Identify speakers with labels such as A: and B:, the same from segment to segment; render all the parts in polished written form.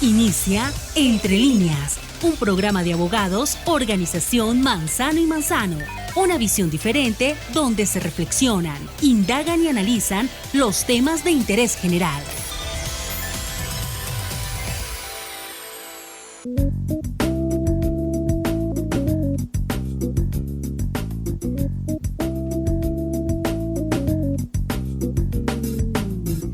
A: Inicia Entre Líneas, un programa de abogados, organización Manzano y Manzano. Una visión diferente donde se reflexionan, indagan y analizan los temas de interés general.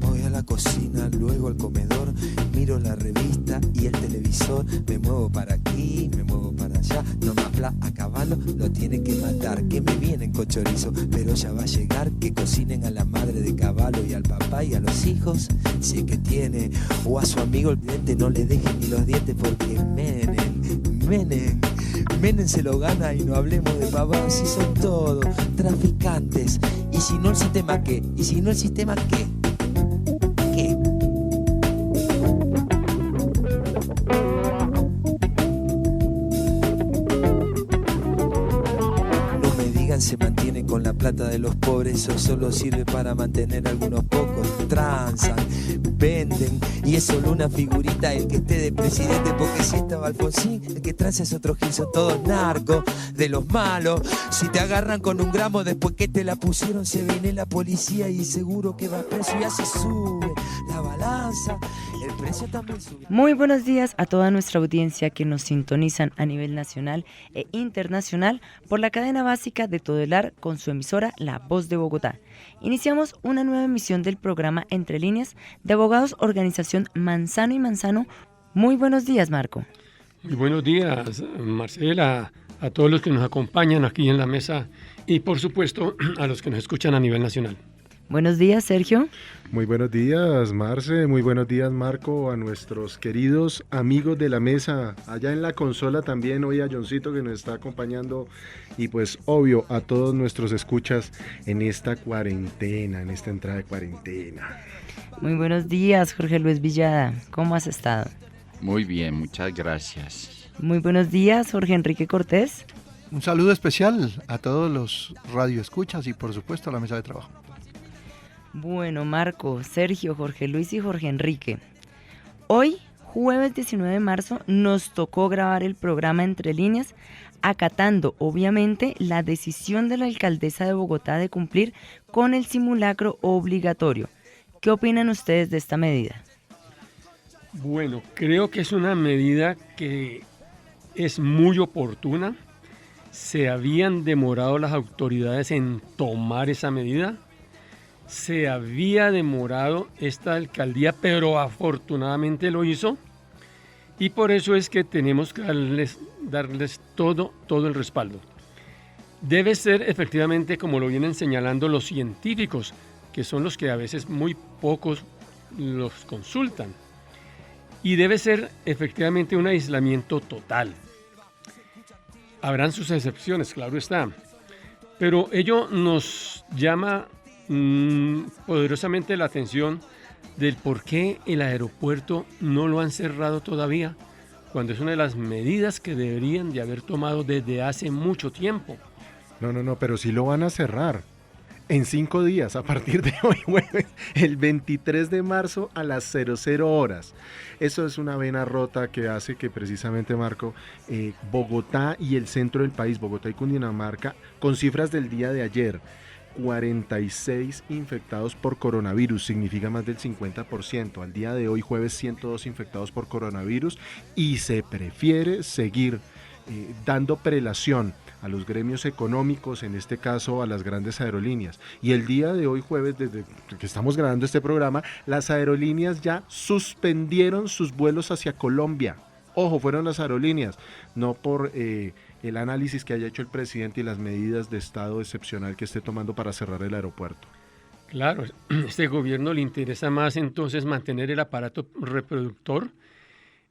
B: Voy a la cocina, luego al comedor, miro la revista y el televisor, me muevo para aquí, me muevo para allá, no me habla a caballo, lo tiene que matar, que me vienen con chorizo, pero ya va a llegar, que cocinen a la madre de caballo y al papá y a los hijos, si es que tiene, o a su amigo el cliente no le dejen ni los dientes porque Menem se lo gana y no hablemos de pavadas, si son todos traficantes, y si no el sistema ¿qué? ¿Y si no el sistema qué? ¿Qué? No me digan se mantiene con la plata de los pobres, eso solo sirve para mantener a algunos pocos. Transan, venden, y es solo una figurita el que esté de presidente, porque si estaba Alfonsín, el que transa es otro gil, son todos narcos, de los malos. Si te agarran con un gramo después que te la pusieron, se viene la policía y seguro que va preso, y así sube la balanza, el precio también sube.
C: Muy buenos días a toda nuestra audiencia que nos sintonizan a nivel nacional e internacional por la cadena básica de Todelar con su emisora La Voz de Bogotá. Iniciamos una nueva emisión del programa Entre Líneas de Abogados Organización Manzano y Manzano. Muy buenos días, Marco.
D: Muy buenos días, Marcela, a todos los que nos acompañan aquí en la mesa y, por supuesto, a los que nos escuchan a nivel nacional.
C: Buenos días, Sergio.
E: Muy buenos días, Marce. Muy buenos días, Marco, a nuestros queridos amigos de la mesa. Allá en la consola también, hoy a Johncito que nos está acompañando. Y pues, obvio, a todos nuestros escuchas en esta cuarentena, en esta entrada de cuarentena.
C: Muy buenos días, Jorge Luis Villada. ¿Cómo has estado?
F: Muy bien, muchas gracias.
C: Muy buenos días, Jorge Enrique Cortés.
G: Un saludo especial a todos los radioescuchas y por supuesto a la mesa de trabajo.
C: Bueno, Marco, Sergio, Jorge Luis y Jorge Enrique. Hoy, jueves 19 de marzo, nos tocó grabar el programa Entre Líneas, acatando, obviamente, la decisión de la alcaldesa de Bogotá de cumplir con el simulacro obligatorio. ¿Qué opinan ustedes de esta medida?
D: Bueno, creo que es una medida que es muy oportuna. Se habían demorado las autoridades en tomar esa medida. Se había demorado esta alcaldía, pero afortunadamente lo hizo. Y por eso es que tenemos que darles todo el respaldo. Debe ser efectivamente, como lo vienen señalando los científicos, que son los que a veces muy pocos los consultan. Y debe ser efectivamente un aislamiento total. Habrán sus excepciones, claro está. Pero ello nos llama poderosamente la atención del por qué el aeropuerto no lo han cerrado todavía, cuando es una de las medidas que deberían de haber tomado desde hace mucho tiempo.
E: No, pero sí lo van a cerrar. En 5 días, a partir de hoy, jueves, el 23 de marzo a las 00 horas. Eso es una vena rota que hace que precisamente, Marco, Bogotá y el centro del país, Bogotá y Cundinamarca, con cifras del día de ayer, 46 infectados por coronavirus, significa más del 50%. Al día de hoy, jueves, 102 infectados por coronavirus y se prefiere seguir dando prelación a los gremios económicos, en este caso a las grandes aerolíneas. Y el día de hoy, jueves, desde que estamos grabando este programa, las aerolíneas ya suspendieron sus vuelos hacia Colombia. Ojo, fueron las aerolíneas, no por el análisis que haya hecho el presidente y las medidas de estado excepcional que esté tomando para cerrar el aeropuerto.
D: Claro, a este gobierno le interesa más entonces mantener el aparato reproductor,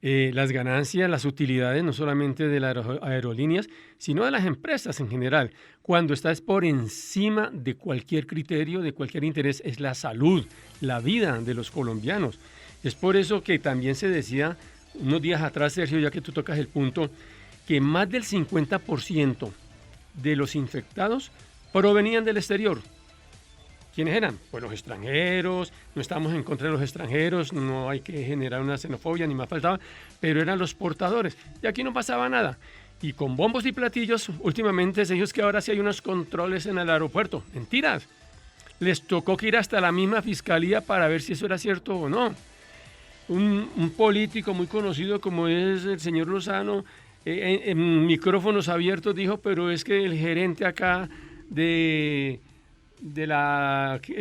D: las ganancias, las utilidades no solamente de las aerolíneas, sino de las empresas en general. Cuando estás por encima de cualquier criterio, de cualquier interés, es la salud, la vida de los colombianos. Es por eso que también se decía unos días atrás, Sergio, ya que tú tocas el punto, que más del 50% de los infectados provenían del exterior. ¿Quiénes eran? Pues los extranjeros, no estamos en contra de los extranjeros, no hay que generar una xenofobia, ni más faltaba, pero eran los portadores. Y aquí no pasaba nada. Y con bombos y platillos, últimamente se dijo que ahora sí hay unos controles en el aeropuerto. Mentiras. Les tocó que ir hasta la misma fiscalía para ver si eso era cierto o no. Un político muy conocido como es el señor Lozano, en micrófonos abiertos dijo, pero es que el gerente acá de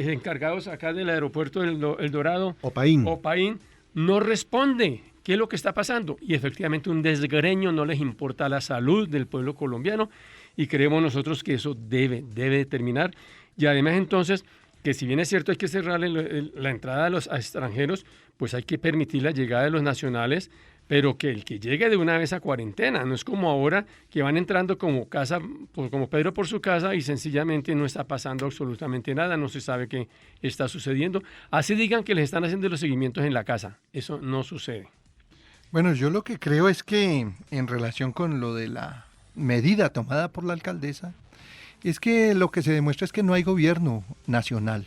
D: encargados acá del aeropuerto El Dorado, Opaín, no responde. ¿Qué es lo que está pasando? Y efectivamente un desgreño, no les importa la salud del pueblo colombiano y creemos nosotros que eso debe terminar. Y además entonces, que si bien es cierto hay que cerrarle la entrada a los extranjeros, pues hay que permitir la llegada de los nacionales, pero que el que llegue de una vez a cuarentena, no es como ahora que van entrando como Pedro por su casa y sencillamente no está pasando absolutamente nada, no se sabe qué está sucediendo. Así digan que les están haciendo los seguimientos en la casa, eso no sucede.
G: Bueno, yo lo que creo es que en relación con lo de la medida tomada por la alcaldesa, es que lo que se demuestra es que no hay gobierno nacional.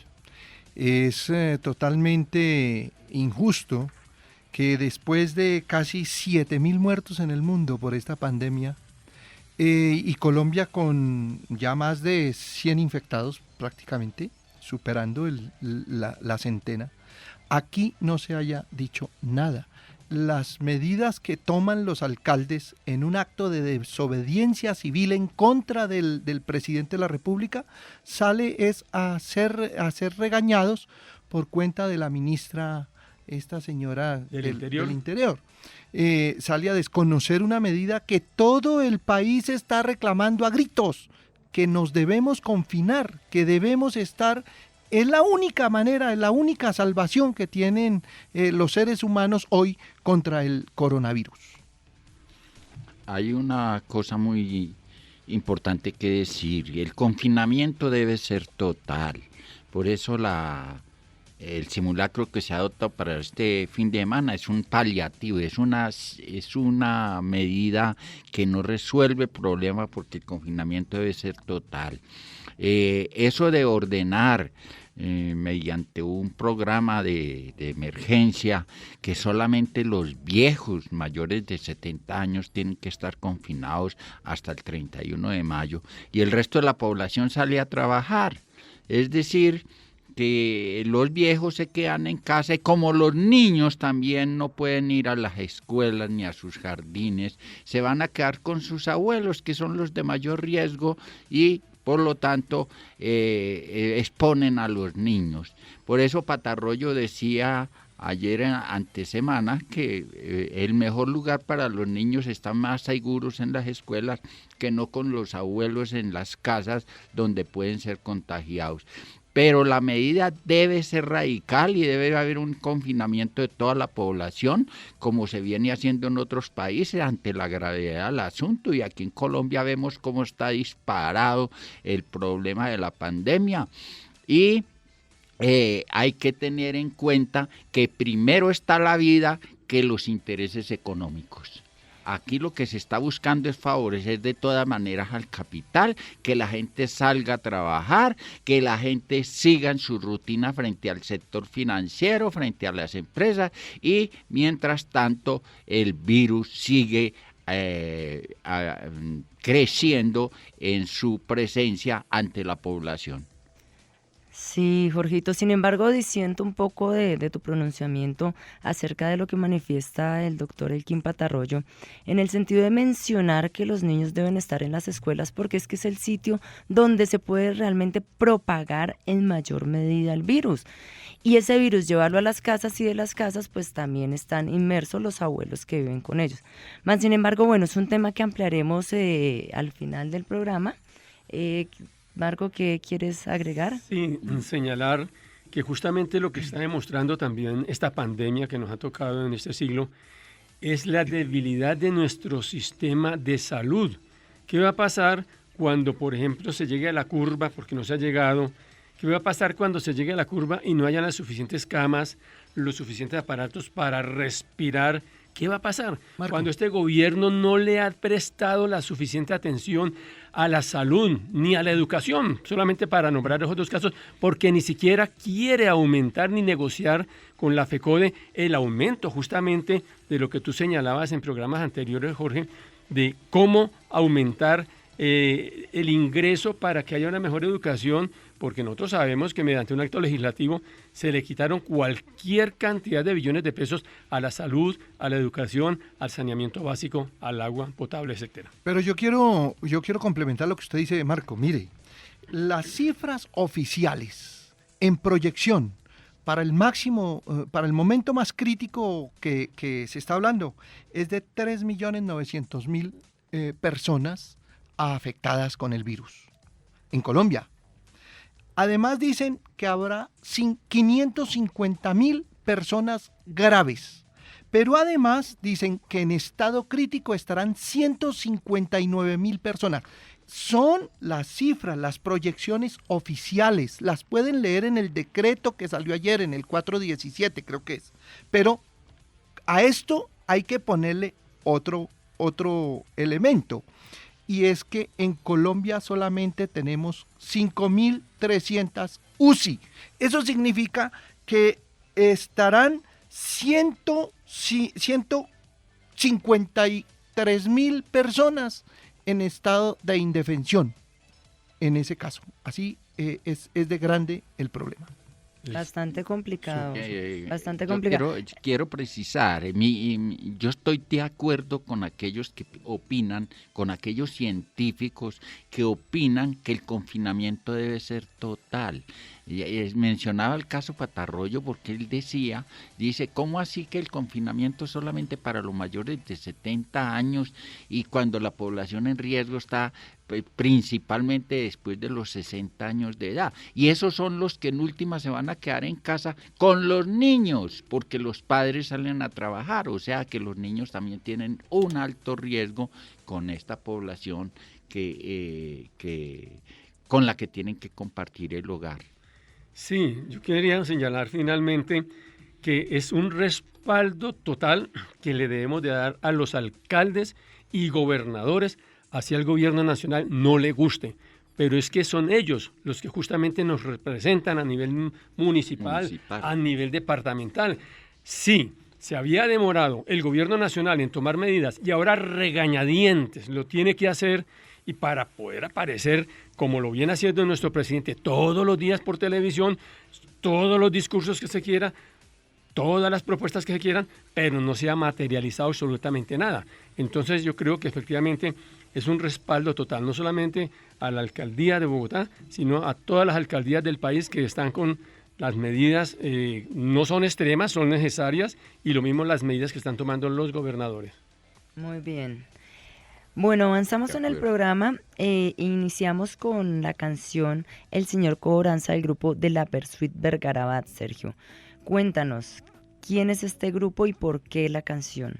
G: Es totalmente injusto que después de casi 7.000 muertos en el mundo por esta pandemia y Colombia con ya más de 100 infectados prácticamente, superando la centena, aquí no se haya dicho nada. Las medidas que toman los alcaldes en un acto de desobediencia civil en contra del presidente de la República sale es a ser regañados por cuenta de la ministra, esta señora del Interior. Sale a desconocer una medida que todo el país está reclamando a gritos, que nos debemos confinar, que debemos estar. Es la única manera, es la única salvación que tienen los seres humanos hoy contra el coronavirus.
F: Hay una cosa muy importante que decir, el confinamiento debe ser total, por eso el simulacro que se adopta para este fin de semana es un paliativo, es una medida que no resuelve el problema porque el confinamiento debe ser total. Eso de ordenar mediante un programa de emergencia que solamente los viejos mayores de 70 años tienen que estar confinados hasta el 31 de mayo y el resto de la población sale a trabajar. Es decir, que los viejos se quedan en casa y como los niños también no pueden ir a las escuelas ni a sus jardines, se van a quedar con sus abuelos que son los de mayor riesgo y por lo tanto exponen a los niños. Por eso Patarroyo decía ayer antesemana que el mejor lugar para los niños está más seguros en las escuelas que no con los abuelos en las casas donde pueden ser contagiados. Pero la medida debe ser radical y debe haber un confinamiento de toda la población, como se viene haciendo en otros países ante la gravedad del asunto. Y aquí en Colombia vemos cómo está disparado el problema de la pandemia. Y hay que tener en cuenta que primero está la vida que los intereses económicos. Aquí lo que se está buscando es favorecer de todas maneras al capital, que la gente salga a trabajar, que la gente siga en su rutina frente al sector financiero, frente a las empresas y mientras tanto el virus sigue creciendo en su presencia ante la población.
C: Sí, Jorgito, sin embargo, disiento un poco de tu pronunciamiento acerca de lo que manifiesta el doctor Elkin Patarroyo, en el sentido de mencionar que los niños deben estar en las escuelas porque es que es el sitio donde se puede realmente propagar en mayor medida el virus. Y ese virus llevarlo a las casas y de las casas pues también están inmersos los abuelos que viven con ellos. Más sin embargo, bueno, es un tema que ampliaremos al final del programa. Marco, ¿qué quieres agregar?
D: Sí, señalar que justamente lo que está demostrando también esta pandemia que nos ha tocado en este siglo es la debilidad de nuestro sistema de salud. ¿Qué va a pasar cuando, por ejemplo, se llegue a la curva, porque no se ha llegado? ¿Qué va a pasar cuando se llegue a la curva y no haya las suficientes camas, los suficientes aparatos para respirar ¿Qué va a pasar
G: Marco.
D: cuando este gobierno no le ha prestado la suficiente atención a la salud ni a la educación? Solamente para nombrar esos dos casos, porque ni siquiera quiere aumentar ni negociar con la FECODE el aumento justamente de lo que tú señalabas en programas anteriores, Jorge, de cómo aumentar el ingreso para que haya una mejor educación, porque nosotros sabemos que mediante un acto legislativo se le quitaron cualquier cantidad de billones de pesos a la salud, a la educación, al saneamiento básico, al agua potable, etcétera.
G: Pero yo quiero complementar lo que usted dice, Marco. Mire, las cifras oficiales en proyección para el máximo, para el momento más crítico que se está hablando, es de 3.900.000 personas afectadas con el virus en Colombia. Además dicen que habrá 550.000 personas graves, pero además dicen que en estado crítico estarán 159.000 personas. Son las cifras, las proyecciones oficiales, las pueden leer en el decreto que salió ayer, en el 417 creo que es. Pero a esto hay que ponerle otro elemento. Y es que en Colombia solamente tenemos 5.300 UCI. Eso significa que estarán 153.000 personas en estado de indefensión, en ese caso. Así es de grande el problema.
C: Bastante complicado, bastante
F: Yo
C: complicado.
F: quiero precisar, yo estoy de acuerdo con aquellos que opinan, con aquellos científicos que opinan que el confinamiento debe ser total. Mencionaba el caso Patarroyo porque él dice, ¿cómo así que el confinamiento es solamente para los mayores de 70 años y cuando la población en riesgo está principalmente después de los 60 años de edad? Y esos son los que en última se van a quedar en casa con los niños, porque los padres salen a trabajar, o sea que los niños también tienen un alto riesgo con esta población con la que tienen que compartir el hogar.
D: Sí, yo quería señalar finalmente que es un respaldo total que le debemos de dar a los alcaldes y gobernadores, hacia el gobierno nacional no le guste, pero es que son ellos los que justamente nos representan a nivel municipal, a nivel departamental. Sí, se había demorado el gobierno nacional en tomar medidas y ahora regañadientes lo tiene que hacer, y para poder aparecer como lo viene haciendo nuestro presidente todos los días por televisión, todos los discursos que se quiera, todas las propuestas que se quieran, pero no se ha materializado absolutamente nada. Entonces yo creo que efectivamente es un respaldo total, no solamente a la alcaldía de Bogotá, sino a todas las alcaldías del país que están con las medidas, no son extremas, son necesarias, y lo mismo las medidas que están tomando los gobernadores.
C: Muy bien. Bueno, avanzamos en el programa, iniciamos con la canción El Señor Cobranza del grupo de la Versuit Vergarabat. Sergio, cuéntanos, ¿quién es este grupo y por qué la canción?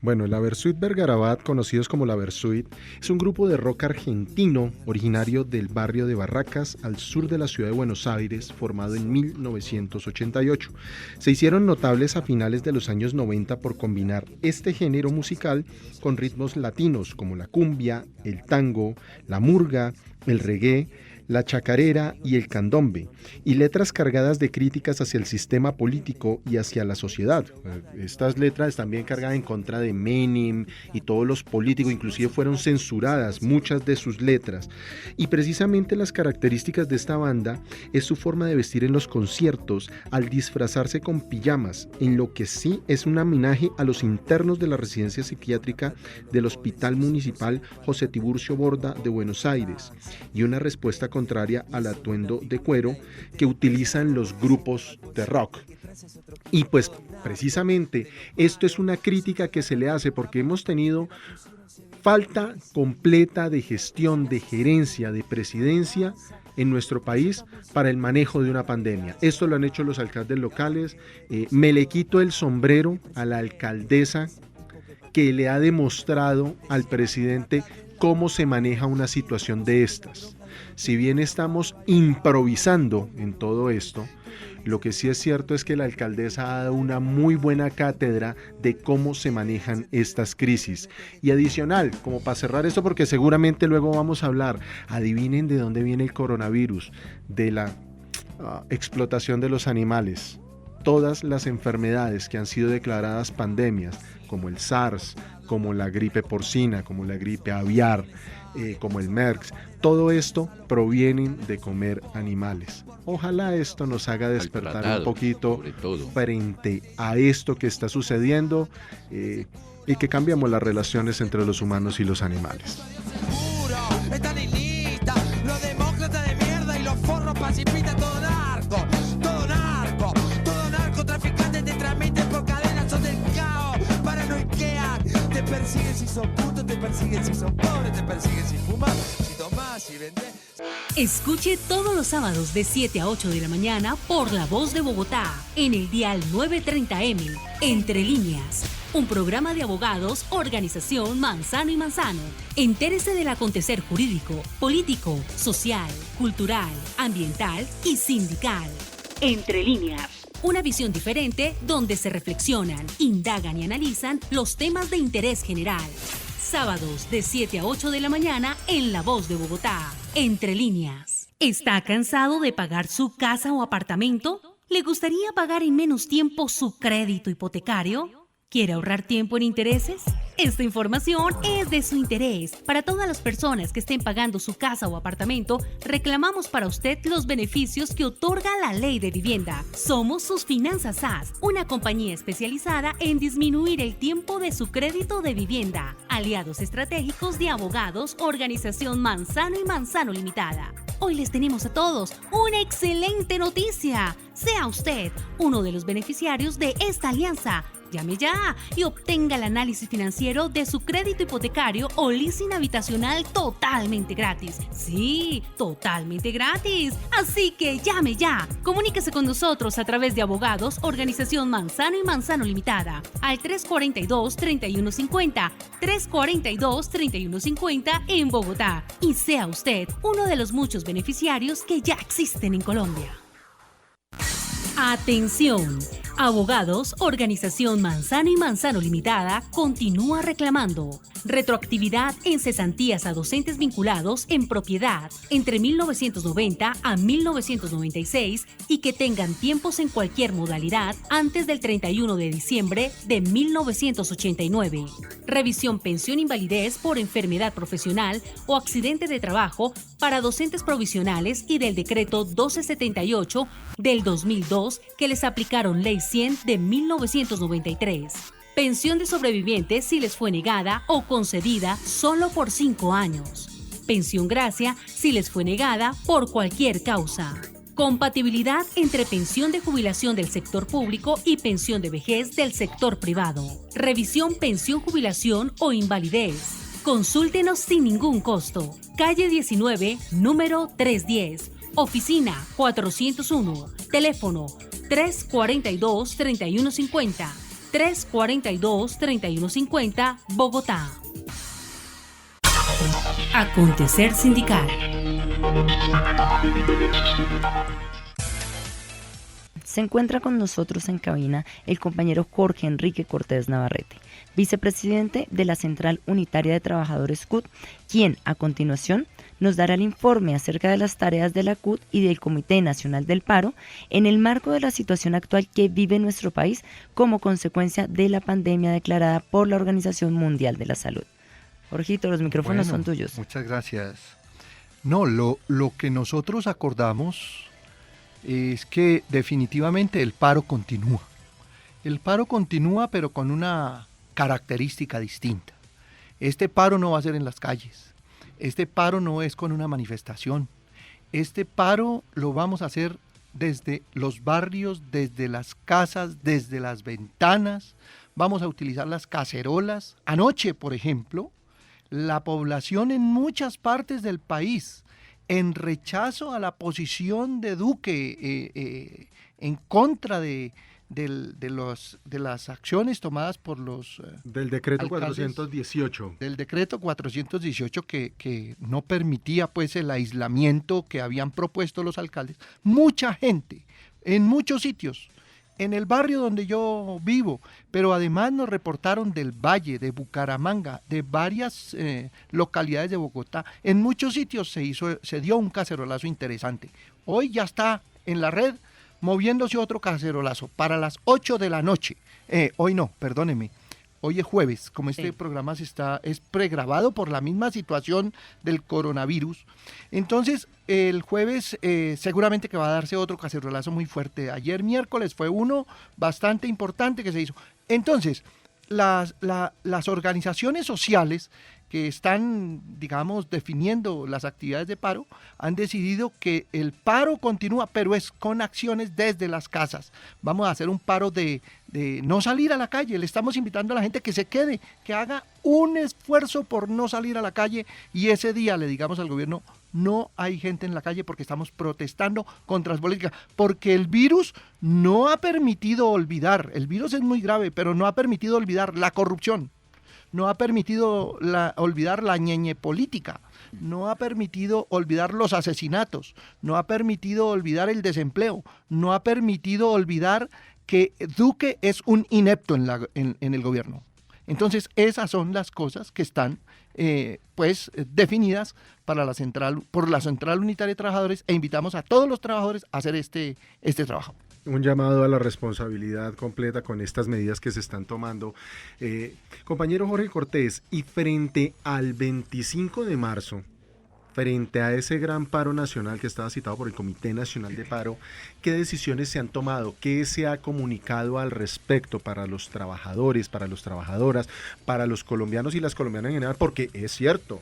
E: Bueno, la Versuit Vergarabat, conocidos como la Versuit, es un grupo de rock argentino originario del barrio de Barracas, al sur de la ciudad de Buenos Aires, formado en 1988. Se hicieron notables a finales de los años 90 por combinar este género musical con ritmos latinos como la cumbia, el tango, la murga, el reggae, la chacarera y el candombe, y letras cargadas de críticas hacia el sistema político y hacia la sociedad. Estas letras también cargadas en contra de Menem y todos los políticos, inclusive fueron censuradas muchas de sus letras. Y precisamente las características de esta banda es su forma de vestir en los conciertos al disfrazarse con pijamas, en lo que sí es un homenaje a los internos de la residencia psiquiátrica del Hospital Municipal José Tiburcio Borda de Buenos Aires, y una respuesta contraria al atuendo de cuero que utilizan los grupos de rock. Y pues precisamente esto es una crítica que se le hace porque hemos tenido falta completa de gestión, de gerencia, de presidencia en nuestro país para el manejo de una pandemia. Esto lo han hecho los alcaldes locales. Me le quito el sombrero a la alcaldesa que le ha demostrado al presidente cómo se maneja una situación de estas. Si bien estamos improvisando en todo esto, Lo que sí es cierto es que la alcaldesa ha dado una muy buena cátedra de cómo se manejan estas crisis. Y adicional, como para cerrar esto, porque seguramente luego vamos a hablar, adivinen de dónde viene el coronavirus, de la explotación de los animales. Todas las enfermedades que han sido declaradas pandemias, como el SARS, como la gripe porcina, como la gripe aviar, como el MERS, todo esto provienen de comer animales. Ojalá esto nos haga despertar un poquito frente a esto que está sucediendo y que cambiemos las relaciones entre los humanos y los animales.
B: Están en lista, los demócratas de mierda y los forros pacifistas, todo narcotraficantes te transmiten por cadenas, son del caos, paranoiquean, te persiguen si sos puto, te persiguen si sos pobre, te persiguen si fumas, si tomás, si vendés.
A: Escuche todos los sábados de 7 a 8 de la mañana por La Voz de Bogotá, en el dial 930M, Entre Líneas. Un programa de abogados, organización Manzano y Manzano. Entérese del acontecer jurídico, político, social, cultural, ambiental y sindical. Entre Líneas. Una visión diferente donde se reflexionan, indagan y analizan los temas de interés general. Sábados de 7 a 8 de la mañana en La Voz de Bogotá, Entre Líneas. ¿Está cansado de pagar su casa o apartamento? ¿Le gustaría pagar en menos tiempo su crédito hipotecario? ¿Quiere ahorrar tiempo en intereses? Esta información es de su interés. Para todas las personas que estén pagando su casa o apartamento, reclamamos para usted los beneficios que otorga la Ley de Vivienda. Somos sus Finanzas SAS, una compañía especializada en disminuir el tiempo de su crédito de vivienda. Aliados estratégicos de abogados, organización Manzano y Manzano Limitada. Hoy les tenemos a todos una excelente noticia. Sea usted uno de los beneficiarios de esta alianza. Llame ya y obtenga el análisis financiero de su crédito hipotecario o leasing habitacional totalmente gratis. Sí, totalmente gratis. Así que llame ya. Comuníquese con nosotros a través de abogados, organización Manzano y Manzano Limitada, al 342-3150, 342-3150 en Bogotá. Y sea usted uno de los muchos beneficiarios que ya existen en Colombia. Atención. Abogados, organización Manzano y Manzano Limitada, continúa reclamando retroactividad en cesantías a docentes vinculados en propiedad entre 1990 a 1996 y que tengan tiempos en cualquier modalidad antes del 31 de diciembre de 1989. Revisión pensión invalidez por enfermedad profesional o accidente de trabajo para docentes provisionales y del decreto 1278 del 2002 que les aplicaron Ley 100 de 1993. Pensión de sobrevivientes si les fue negada o concedida solo por 5 años. Pensión gracia si les fue negada por cualquier causa. Compatibilidad entre pensión de jubilación del sector público y pensión de vejez del sector privado. Revisión pensión jubilación o invalidez. Consúltenos sin ningún costo. Calle 19, número 310. Oficina 401. Teléfono 342-3150. 342-3150, Bogotá. Acontecer sindical.
C: Se encuentra con nosotros en cabina el compañero Jorge Enrique Cortés Navarrete, vicepresidente de la Central Unitaria de Trabajadores CUT, quien a continuación nos dará el informe acerca de las tareas de la CUT y del Comité Nacional del Paro en el marco de la situación actual que vive nuestro país como consecuencia de la pandemia declarada por la Organización Mundial de la Salud. Jorgito, los micrófonos son tuyos.
G: Muchas gracias. No, lo que nosotros acordamos es que definitivamente el paro continúa. El paro continúa, pero con una característica distinta. Este paro no va a ser en las calles. Este paro no es con una manifestación. Este paro lo vamos a hacer desde los barrios, desde las casas, desde las ventanas. Vamos a utilizar las cacerolas. Anoche, por ejemplo, la población en muchas partes del país, en rechazo a la posición de Duque, en contra de las acciones tomadas por los
E: del decreto
G: alcaldes,
E: 418.
G: Del decreto 418 que no permitía pues el aislamiento que habían propuesto los alcaldes. Mucha gente en muchos sitios, en el barrio donde yo vivo, pero además nos reportaron del Valle, de Bucaramanga, de varias localidades de Bogotá. En muchos sitios se dio un cacerolazo interesante. Hoy ya está en la red moviéndose otro cacerolazo para las 8 de la noche. Hoy no, perdóneme. Hoy es jueves, como este programa es pregrabado por la misma situación del coronavirus. Entonces, el jueves seguramente que va a darse otro cacerolazo muy fuerte. Ayer miércoles fue uno bastante importante que se hizo. Entonces, las organizaciones sociales que están, digamos, definiendo las actividades de paro, han decidido que el paro continúa, pero es con acciones desde las casas. Vamos a hacer un paro de no salir a la calle. Le estamos invitando a la gente que se quede, que haga un esfuerzo por no salir a la calle, y ese día le digamos al gobierno: no hay gente en la calle porque estamos protestando contra las políticas, porque el virus no ha permitido olvidar, el virus es muy grave, pero no ha permitido olvidar la corrupción, no ha permitido olvidar la ñeñe política, no ha permitido olvidar los asesinatos, no ha permitido olvidar el desempleo, no ha permitido olvidar que Duque es un inepto en el gobierno. Entonces, esas son las cosas que están definidas por la Central Unitaria de Trabajadores, e invitamos a todos los trabajadores a hacer este trabajo.
E: Un llamado a la responsabilidad completa con estas medidas que se están tomando. Compañero Jorge Cortés, y frente al 25 de marzo, frente a ese gran paro nacional que estaba citado por el Comité Nacional de Paro, ¿qué decisiones se han tomado? ¿Qué se ha comunicado al respecto para los trabajadores, para las trabajadoras, para los colombianos y las colombianas en general? Porque es cierto,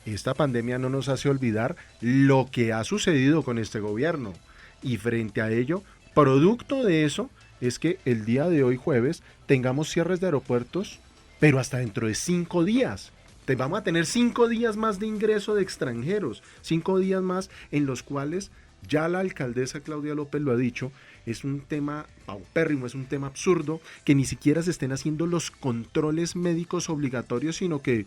E: esta pandemia no nos hace olvidar lo que ha sucedido con este gobierno, y frente a ello, producto de eso es que el día de hoy, jueves, tengamos cierres de aeropuertos, pero hasta dentro de 5 días. Vamos a tener 5 días más de ingreso de extranjeros, 5 días más en los cuales ya la alcaldesa Claudia López lo ha dicho, es un tema paupérrimo, es un tema absurdo, que ni siquiera se estén haciendo los controles médicos obligatorios, sino que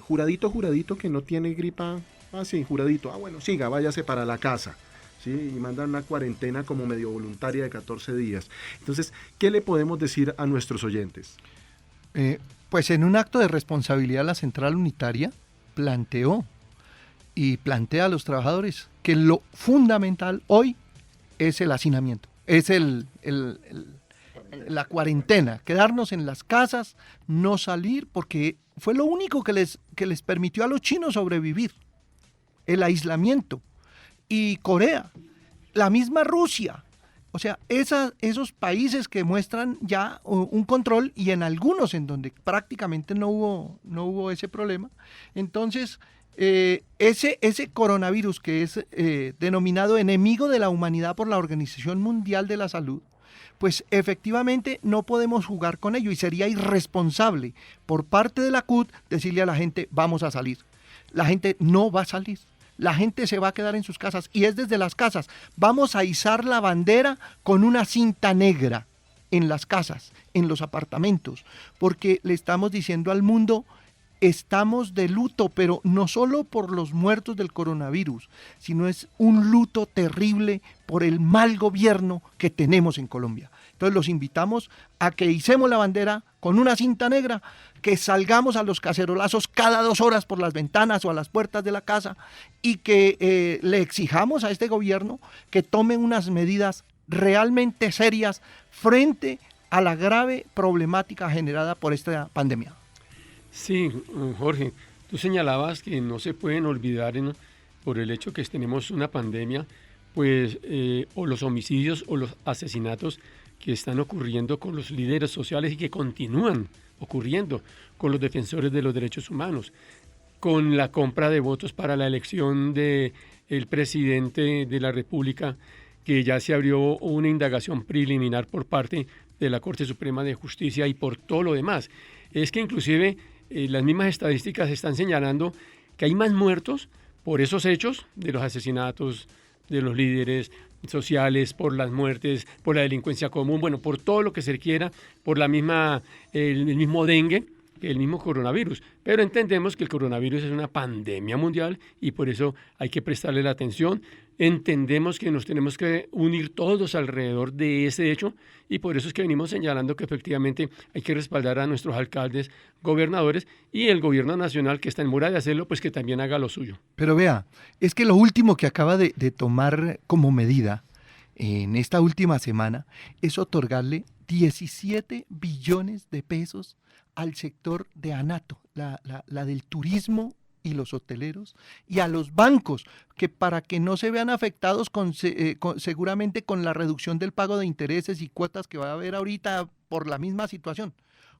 E: juradito que no tiene gripa, sí, juradito, bueno, siga, váyase para la casa. ¿Sí? Y mandan una cuarentena como medio voluntaria de 14 días. Entonces, ¿qué le podemos decir a nuestros oyentes?
G: Pues en un acto de responsabilidad, la Central Unitaria plantea a los trabajadores que lo fundamental hoy es el hacinamiento, es la cuarentena, quedarnos en las casas, no salir, porque fue lo único que les permitió a los chinos sobrevivir, el aislamiento. Y Corea, la misma Rusia, o sea, esos países que muestran ya un control, y en algunos en donde prácticamente no hubo ese problema. Entonces, ese coronavirus que es denominado enemigo de la humanidad por la Organización Mundial de la Salud, pues efectivamente no podemos jugar con ello, y sería irresponsable por parte de la CUT decirle a la gente: vamos a salir. La gente no va a salir. La gente se va a quedar en sus casas, y es desde las casas. Vamos a izar la bandera con una cinta negra en las casas, en los apartamentos, porque le estamos diciendo al mundo: estamos de luto, pero no solo por los muertos del coronavirus, sino es un luto terrible por el mal gobierno que tenemos en Colombia. Entonces los invitamos a que izemos la bandera con una cinta negra, que salgamos a los cacerolazos cada 2 horas por las ventanas o a las puertas de la casa, y que le exijamos a este gobierno que tome unas medidas realmente serias frente a la grave problemática generada por esta pandemia.
D: Sí, Jorge, tú señalabas que no se pueden olvidar por el hecho que tenemos una pandemia, pues o los homicidios o los asesinatos que están ocurriendo con los líderes sociales y que continúan ocurriendo con los defensores de los derechos humanos, con la compra de votos para la elección del presidente de la República, que ya se abrió una indagación preliminar por parte de la Corte Suprema de Justicia, y por todo lo demás. Es que inclusive las mismas estadísticas están señalando que hay más muertos por esos hechos de los asesinatos de los líderes sociales, por las muertes, por la delincuencia común, bueno, por todo lo que se quiera, por el mismo dengue que el mismo coronavirus. Pero entendemos que el coronavirus es una pandemia mundial y por eso hay que prestarle la atención. Entendemos que nos tenemos que unir todos alrededor de ese hecho y por eso es que venimos señalando que efectivamente hay que respaldar a nuestros alcaldes, gobernadores y el gobierno nacional que está en mora de hacerlo, pues que también haga lo suyo.
G: Pero vea, es que lo último que acaba de tomar como medida en esta última semana es otorgarle 17 billones de pesos al sector de ANATO, la del turismo y los hoteleros, y a los bancos, que para que no se vean afectados seguramente con la reducción del pago de intereses y cuotas que va a haber ahorita por la misma situación.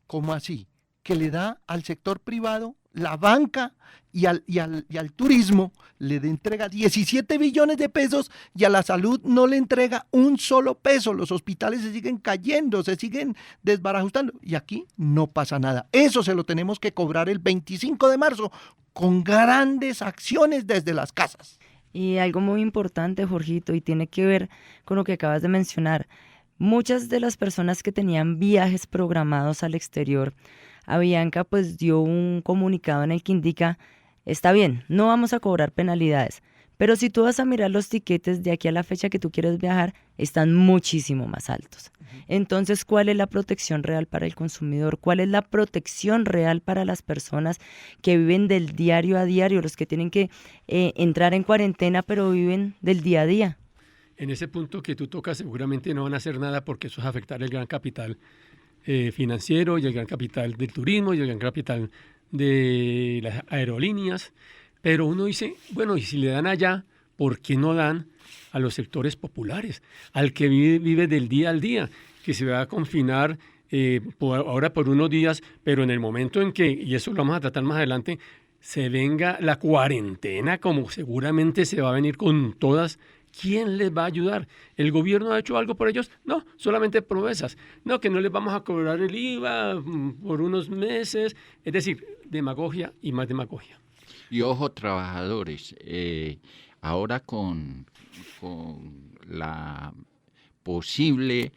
G: ¿Cómo así? Que le da al sector privado, la banca y al turismo, le entrega 17 billones de pesos y a la salud no le entrega un solo peso. Los hospitales se siguen cayendo, se siguen desbarajustando y aquí no pasa nada. Eso se lo tenemos que cobrar el 25 de marzo con grandes acciones desde las casas.
C: Y algo muy importante, Jorgito, y tiene que ver con lo que acabas de mencionar. Muchas de las personas que tenían viajes programados al exterior, Avianca pues dio un comunicado en el que indica, está bien, no vamos a cobrar penalidades, pero si tú vas a mirar los tiquetes de aquí a la fecha que tú quieres viajar, están muchísimo más altos. Entonces, ¿cuál es la protección real para el consumidor? ¿Cuál es la protección real para las personas que viven del diario a diario, los que tienen que entrar en cuarentena, pero viven del día a día?
D: En ese punto que tú tocas seguramente no van a hacer nada porque eso es afectar el gran capital financiero y el gran capital del turismo y el gran capital de las aerolíneas, pero uno dice, bueno, y si le dan allá, ¿por qué no dan a los sectores populares, al que vive del día al día, que se va a confinar ahora por unos días, pero en el momento en que, y eso lo vamos a tratar más adelante, se venga la cuarentena, como seguramente se va a venir con todas? ¿Quién les va a ayudar? ¿El gobierno ha hecho algo por ellos? No, solamente promesas. No, que no les vamos a cobrar el IVA por unos meses. Es decir, demagogia y más demagogia.
F: Y ojo, trabajadores, ahora con la posible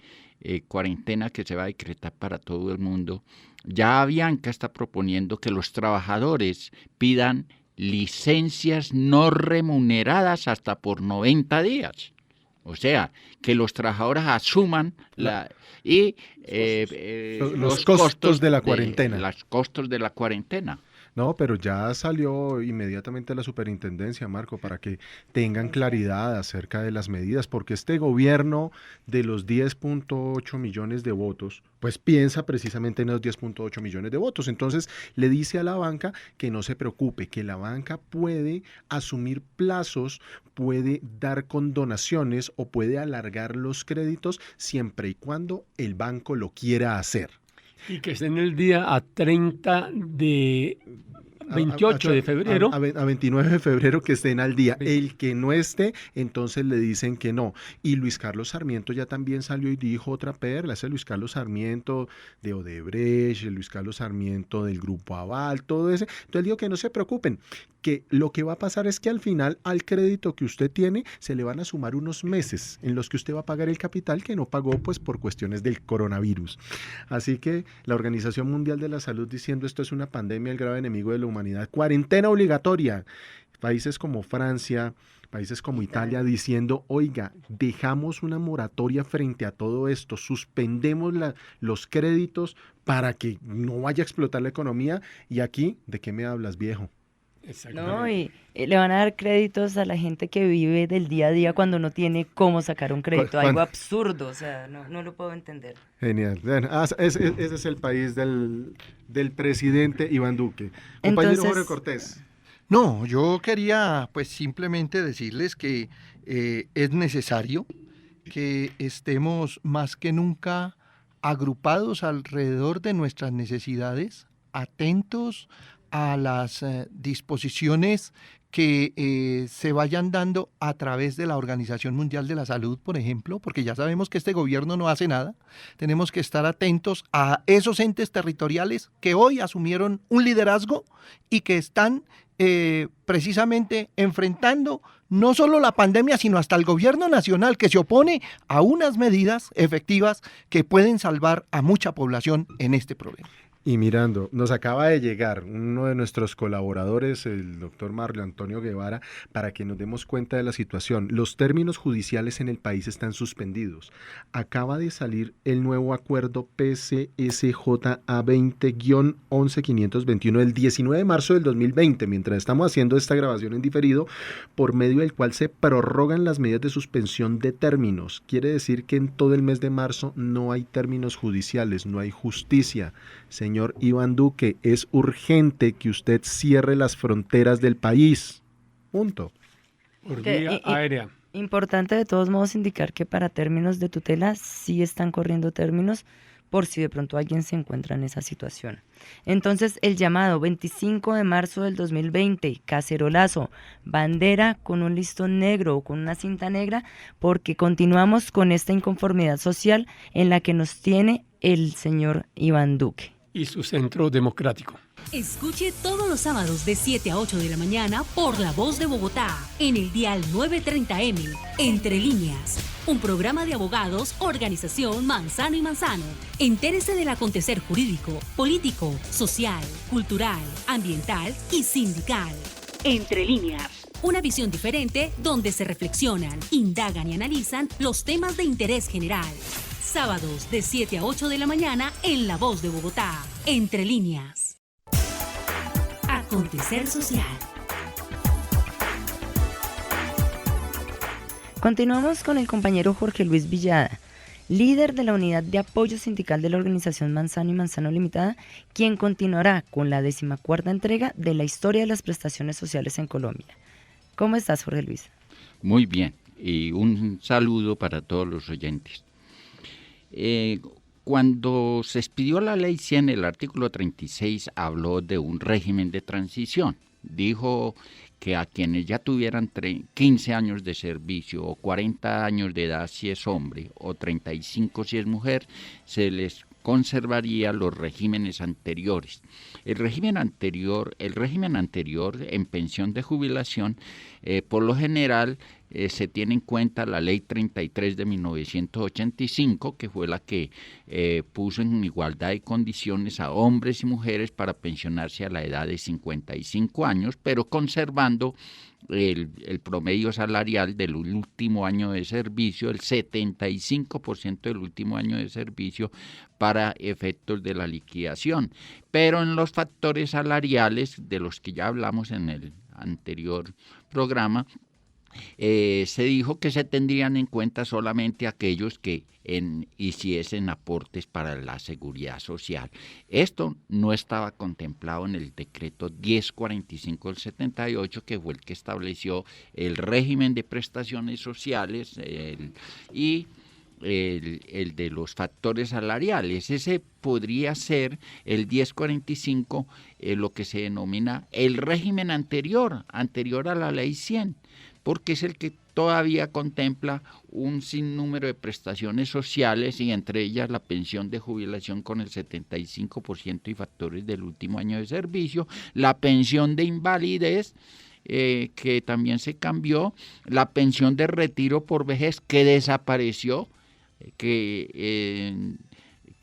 F: cuarentena que se va a decretar para todo el mundo, ya Avianca está proponiendo que los trabajadores pidan licencias no remuneradas hasta por 90 días. O sea, que los trabajadores asuman
E: los costos de la cuarentena.
F: Los costos de la cuarentena.
E: No, pero ya salió inmediatamente la superintendencia, Marco, para que tengan claridad acerca de las medidas, porque este gobierno de los 10.8 millones de votos, pues piensa precisamente en los 10.8 millones de votos. Entonces le dice a la banca que no se preocupe, que la banca puede asumir plazos, puede dar condonaciones o puede alargar los créditos siempre y cuando el banco lo quiera hacer.
D: Y que esté en el día a 30 de 28 de febrero.
E: A 29 de febrero que estén al día. El que no esté, entonces le dicen que no. Y Luis Carlos Sarmiento ya también salió y dijo otra perla. Ese Luis Carlos Sarmiento de Odebrecht, Luis Carlos Sarmiento del Grupo Aval, todo ese. Entonces digo que no se preocupen, que lo que va a pasar es que al final al crédito que usted tiene se le van a sumar unos meses en los que usted va a pagar el capital que no pagó pues por cuestiones del coronavirus. Así que la Organización Mundial de la Salud diciendo esto es una pandemia, el grave enemigo de la humanidad. Cuarentena obligatoria. Países como Francia, países como Italia diciendo, oiga, dejamos una moratoria frente a todo esto, suspendemos los créditos para que no vaya a explotar la economía. Y aquí, ¿de qué me hablas, viejo?
C: No, y le van a dar créditos a la gente que vive del día a día cuando no tiene cómo sacar un crédito. Algo absurdo, o sea, no lo puedo entender.
E: Genial. Bueno, ese es el país del presidente Iván Duque. Compañero Jorge Cortés.
G: No, yo quería pues simplemente decirles que es necesario que estemos más que nunca agrupados alrededor de nuestras necesidades, atentos a las disposiciones que se vayan dando a través de la Organización Mundial de la Salud, por ejemplo, porque ya sabemos que este gobierno no hace nada. Tenemos que estar atentos a esos entes territoriales que hoy asumieron un liderazgo y que están precisamente enfrentando no solo la pandemia, sino hasta el gobierno nacional que se opone a unas medidas efectivas que pueden salvar a mucha población en este problema.
E: Y mirando, nos acaba de llegar uno de nuestros colaboradores, el doctor Mario Antonio Guevara, para que nos demos cuenta de la situación. Los términos judiciales en el país están suspendidos. Acaba de salir el nuevo acuerdo PCSJA 20-11521 del 19 de marzo del 2020, mientras estamos haciendo esta grabación en diferido, por medio del cual se prorrogan las medidas de suspensión de términos. Quiere decir que en todo el mes de marzo no hay términos judiciales, no hay justicia. Señor Iván Duque, es urgente que usted cierre las fronteras del país. Punto.
D: Por vía aérea.
C: Importante de todos modos indicar que para términos de tutela sí están corriendo términos por si de pronto alguien se encuentra en esa situación. Entonces, el llamado 25 de marzo del 2020, cacerolazo, bandera con un listón negro o con una cinta negra, porque continuamos con esta inconformidad social en la que nos tiene el señor Iván Duque.
D: Y su centro democrático.
A: Escuche todos los sábados de 7 a 8 de la mañana por La Voz de Bogotá, en el dial 930M, Entre Líneas, un programa de abogados, organización Manzano y Manzano. Entérese del acontecer jurídico, político, social, cultural, ambiental y sindical. Entre Líneas, una visión diferente donde se reflexionan, indagan y analizan los temas de interés general. Sábados de 7 a 8 de la mañana en La Voz de Bogotá, Entre Líneas. Acontecer social.
C: Continuamos con el compañero Jorge Luis Villada, líder de la unidad de apoyo sindical de la organización Manzano y Manzano Limitada, quien continuará con la 14ª entrega de la historia de las prestaciones sociales en Colombia. ¿Cómo estás, Jorge Luis?
F: Muy bien, y un saludo para todos los oyentes. Cuando se expidió la Ley 100, el artículo 36 habló de un régimen de transición. Dijo que a quienes ya tuvieran 15 años de servicio o 40 años de edad si es hombre o 35 si es mujer, se les conservaría los regímenes anteriores. El régimen anterior en pensión de jubilación, por lo general, se tiene en cuenta la Ley 33 de 1985, que fue la que puso en igualdad de condiciones a hombres y mujeres para pensionarse a la edad de 55 años, pero conservando el promedio salarial del último año de servicio, el 75% del último año de servicio para efectos de la liquidación. Pero en los factores salariales, de los que ya hablamos en el anterior programa, se dijo que se tendrían en cuenta solamente aquellos que hiciesen aportes para la seguridad social. Esto no estaba contemplado en el decreto 1045 del 78, que fue el que estableció el régimen de prestaciones sociales y el de los factores salariales. Ese podría ser el 1045, lo que se denomina el régimen anterior a la Ley 100, porque es el que todavía contempla un sinnúmero de prestaciones sociales y entre ellas la pensión de jubilación con el 75% y factores del último año de servicio, la pensión de invalidez, que también se cambió, la pensión de retiro por vejez que desapareció, que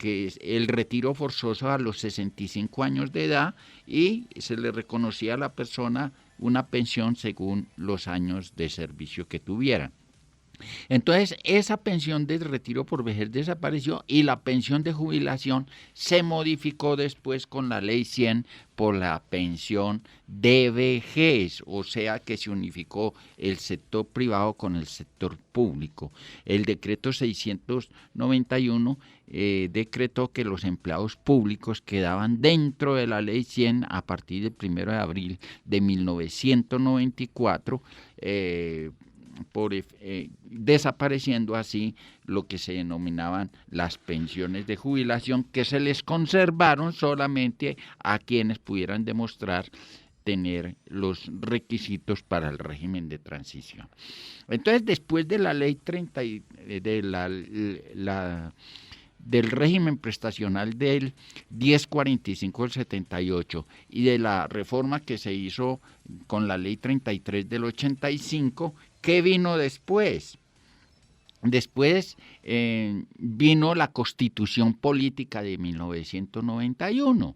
F: es el retiro forzoso a los 65 años de edad y se le reconocía a la persona una pensión según los años de servicio que tuviera. Entonces, esa pensión de retiro por vejez desapareció y la pensión de jubilación se modificó después con la Ley 100 por la pensión de vejez, o sea que se unificó el sector privado con el sector público. El decreto 691 decretó que los empleados públicos quedaban dentro de la Ley 100 a partir del 1 de abril de 1994, desapareciendo así lo que se denominaban las pensiones de jubilación, que se les conservaron solamente a quienes pudieran demostrar tener los requisitos para el régimen de transición. Entonces, después de la Ley 30 del régimen prestacional del 1045 del 78 y de la reforma que se hizo con la Ley 33 del 85, ¿qué vino después? Después vino la Constitución Política de 1991.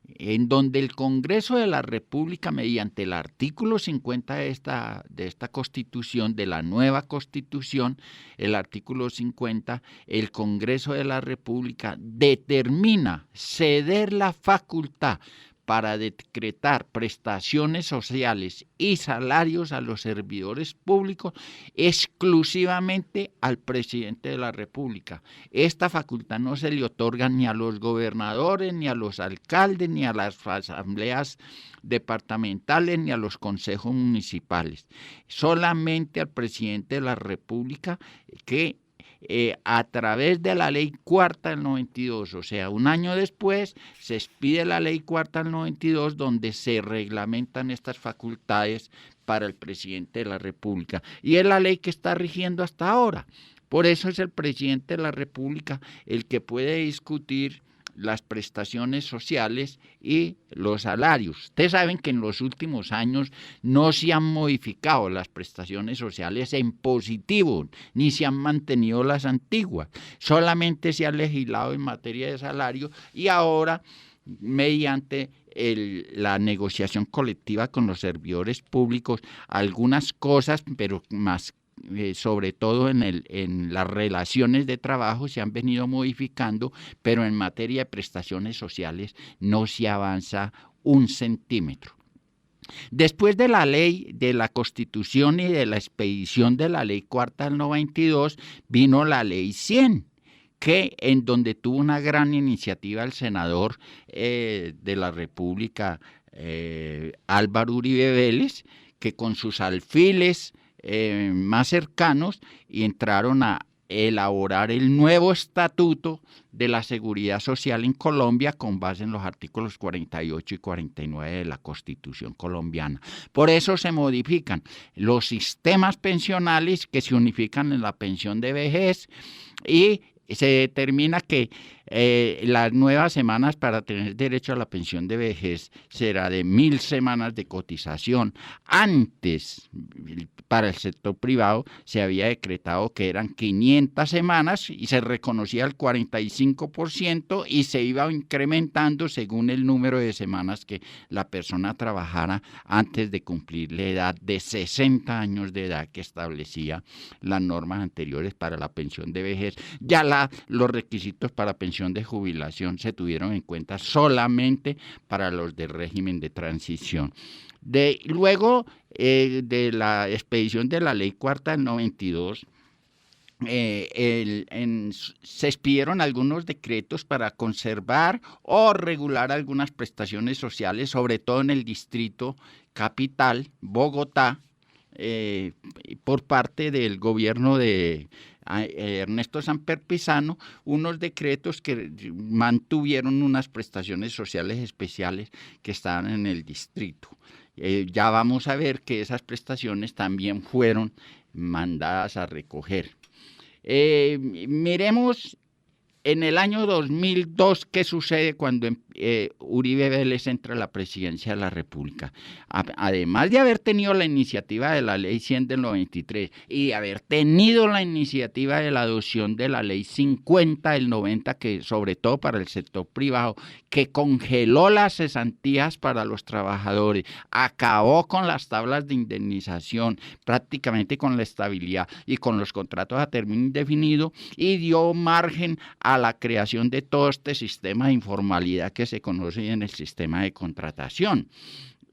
F: en donde el Congreso de la República, mediante el artículo 50 de esta Constitución, de la nueva Constitución, el artículo 50, el Congreso de la República determina ceder la facultad para decretar prestaciones sociales y salarios a los servidores públicos exclusivamente al presidente de la República. Esta facultad no se le otorga ni a los gobernadores, ni a los alcaldes, ni a las asambleas departamentales, ni a los consejos municipales. Solamente al presidente de la República, que a través de la ley cuarta del 92, o sea, un año después se expide la ley cuarta del 92, donde se reglamentan estas facultades para el presidente de la República, y es la ley que está rigiendo hasta ahora. Por eso es el presidente de la República el que puede discutir las prestaciones sociales y los salarios. Ustedes saben que en los últimos años no se han modificado las prestaciones sociales en positivo, ni se han mantenido las antiguas. Solamente se ha legislado en materia de salario y ahora, mediante la negociación colectiva con los servidores públicos, algunas cosas, pero más sobre todo en las relaciones de trabajo se han venido modificando, pero en materia de prestaciones sociales no se avanza un centímetro. Después de la ley, de la Constitución y de la expedición de la ley cuarta del 92, vino la ley 100, en donde tuvo una gran iniciativa el senador de la República, Álvaro Uribe Vélez, que con sus alfiles más cercanos y entraron a elaborar el nuevo estatuto de la seguridad social en Colombia con base en los artículos 48 y 49 de la Constitución colombiana. Por eso se modifican los sistemas pensionales que se unifican en la pensión de vejez y se determina que las nuevas semanas para tener derecho a la pensión de vejez será de 1.000 semanas de cotización. Antes, para el sector privado, se había decretado que eran 500 semanas y se reconocía el 45% y se iba incrementando según el número de semanas que la persona trabajara antes de cumplir la edad de 60 años de edad que establecía las normas anteriores para la pensión de vejez. Ya los requisitos para pensión de jubilación se tuvieron en cuenta solamente para los de régimen de transición. Luego de la expedición de la ley cuarta del 92, se expidieron algunos decretos para conservar o regular algunas prestaciones sociales, sobre todo en el distrito capital, Bogotá, por parte del gobierno de Ernesto Samper Pizano, unos decretos que mantuvieron unas prestaciones sociales especiales que estaban en el distrito. Ya vamos a ver que esas prestaciones también fueron mandadas a recoger. Miremos en el año 2002 qué sucede cuando Uribe Vélez entra a la presidencia de la República. Además de haber tenido la iniciativa de la ley 100 del 93 y de haber tenido la iniciativa de la adopción de la ley 50 del 90, que sobre todo para el sector privado, que congeló las cesantías para los trabajadores, acabó con las tablas de indemnización, prácticamente con la estabilidad y con los contratos a término indefinido, y dio margen a la creación de todo este sistema de informalidad que se conoce en el sistema de contratación.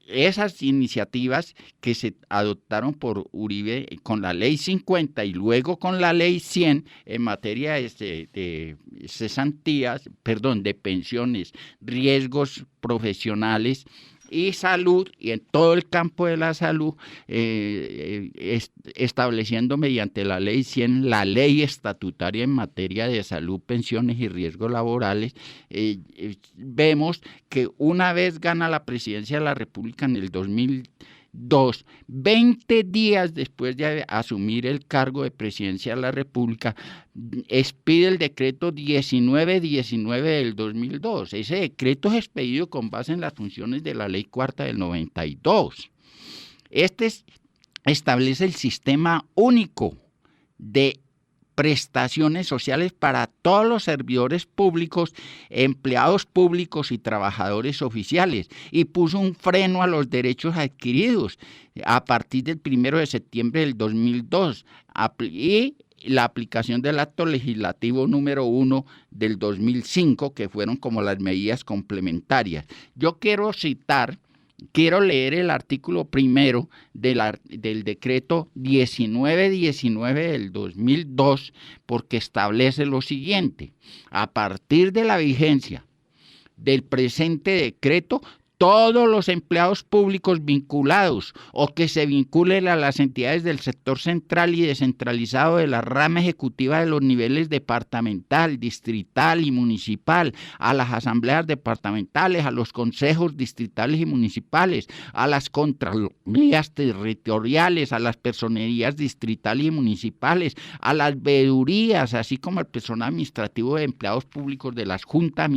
F: Esas iniciativas que se adoptaron por Uribe con la ley 50 y luego con la ley 100 en materia de cesantías, de pensiones, riesgos profesionales y salud, y en todo el campo de la salud, estableciendo mediante la ley 100 la ley estatutaria en materia de salud, pensiones y riesgos laborales. Vemos que una vez gana la presidencia de la República en el 2002, 20 días después de asumir el cargo de presidencia de la República, expide el decreto 1919 del 2002. Ese decreto es expedido con base en las funciones de la ley cuarta del 92. Este establece el sistema único de prestaciones sociales para todos los servidores públicos, empleados públicos y trabajadores oficiales, y puso un freno a los derechos adquiridos a partir del 1 de septiembre del 2002 y la aplicación del acto legislativo número 1 del 2005, que fueron como las medidas complementarias. Yo quiero leer el artículo primero del decreto 1919 del 2002, porque establece lo siguiente: a partir de la vigencia del presente decreto, todos los empleados públicos vinculados o que se vinculen a las entidades del sector central y descentralizado de la rama ejecutiva de los niveles departamental, distrital y municipal, a las asambleas departamentales, a los consejos distritales y municipales, a las contralorías territoriales, a las personerías distritales y municipales, a las veedurías, así como al personal administrativo de empleados públicos de las juntas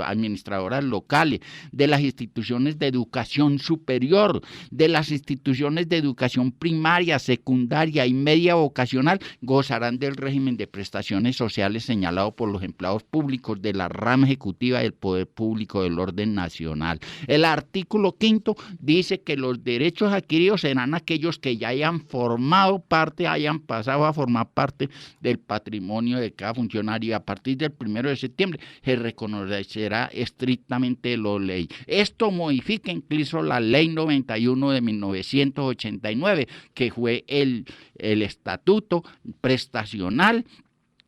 F: administradoras locales, de las instituciones de educación superior, de las instituciones de educación primaria, secundaria y media vocacional, gozarán del régimen de prestaciones sociales señalado por los empleados públicos de la rama ejecutiva del Poder Público del Orden Nacional. El artículo 5 dice que los derechos adquiridos serán aquellos que ya hayan formado parte, hayan pasado a formar parte del patrimonio de cada funcionario, y a partir del 1 de septiembre se reconocerá estrictamente la ley. Esto modifica incluso la Ley 91 de 1989, que fue el estatuto prestacional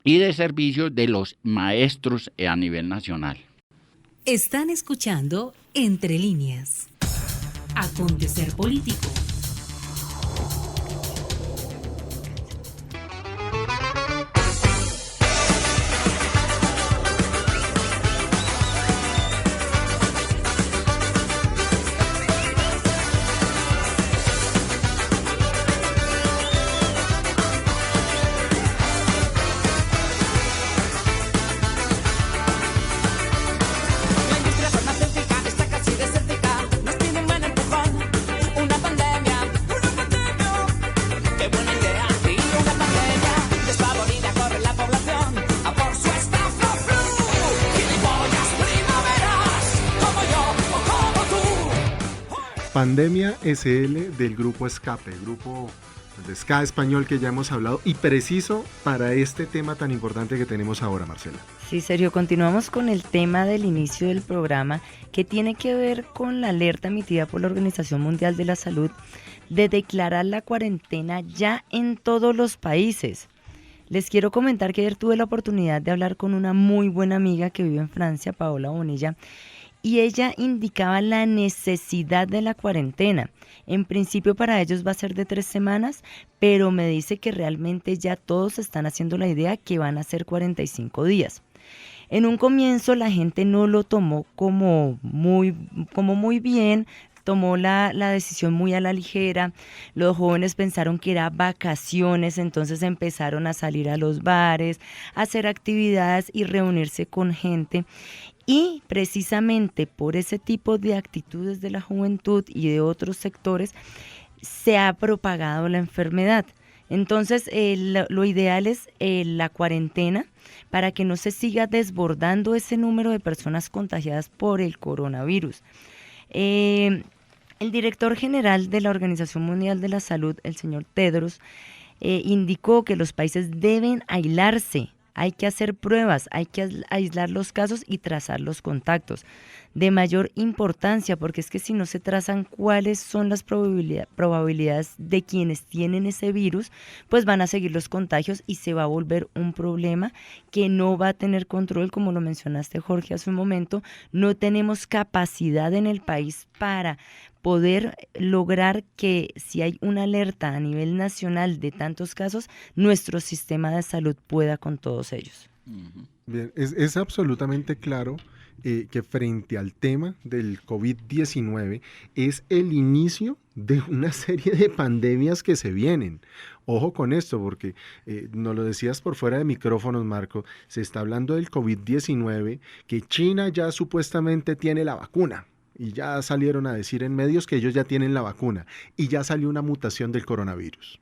F: y de servicios de los maestros a nivel nacional.
A: Están escuchando Entre Líneas. Acontecer político.
E: Pandemia SL del grupo Escape, grupo de ska español que ya hemos hablado, y preciso para este tema tan importante que tenemos ahora, Marcela.
C: Sí, Sergio, continuamos con el tema del inicio del programa, que tiene que ver con la alerta emitida por la Organización Mundial de la Salud de declarar la cuarentena ya en todos los países. Les quiero comentar que ayer tuve la oportunidad de hablar con una muy buena amiga que vive en Francia, Paola Bonilla, y ella indicaba la necesidad de la cuarentena. En principio para ellos va a ser de 3 semanas, pero me dice que realmente ya todos están haciendo la idea que van a ser 45 días. En un comienzo la gente no lo tomó como muy bien, tomó la decisión muy a la ligera. Los jóvenes pensaron que era vacaciones, entonces empezaron a salir a los bares, a hacer actividades y reunirse con gente. Y precisamente por ese tipo de actitudes de la juventud y de otros sectores se ha propagado la enfermedad. Entonces lo ideal es la cuarentena para que no se siga desbordando ese número de personas contagiadas por el coronavirus. El director general de la Organización Mundial de la Salud, el señor Tedros, indicó que los países deben aislarse. Hay que hacer pruebas, hay que aislar los casos y trazar los contactos de mayor importancia, porque es que si no se trazan cuáles son las probabilidades de quienes tienen ese virus, pues van a seguir los contagios y se va a volver un problema que no va a tener control, como lo mencionaste, Jorge, hace un momento. No tenemos capacidad en el país para poder lograr que si hay una alerta a nivel nacional de tantos casos, nuestro sistema de salud pueda con todos ellos.
E: Bien, es absolutamente claro que frente al tema del COVID-19 es el inicio de una serie de pandemias que se vienen. Ojo con esto, porque nos lo decías por fuera de micrófonos, Marco, se está hablando del COVID-19, que China ya supuestamente tiene la vacuna. Y ya salieron a decir en medios que ellos ya tienen la vacuna y ya salió una mutación del coronavirus.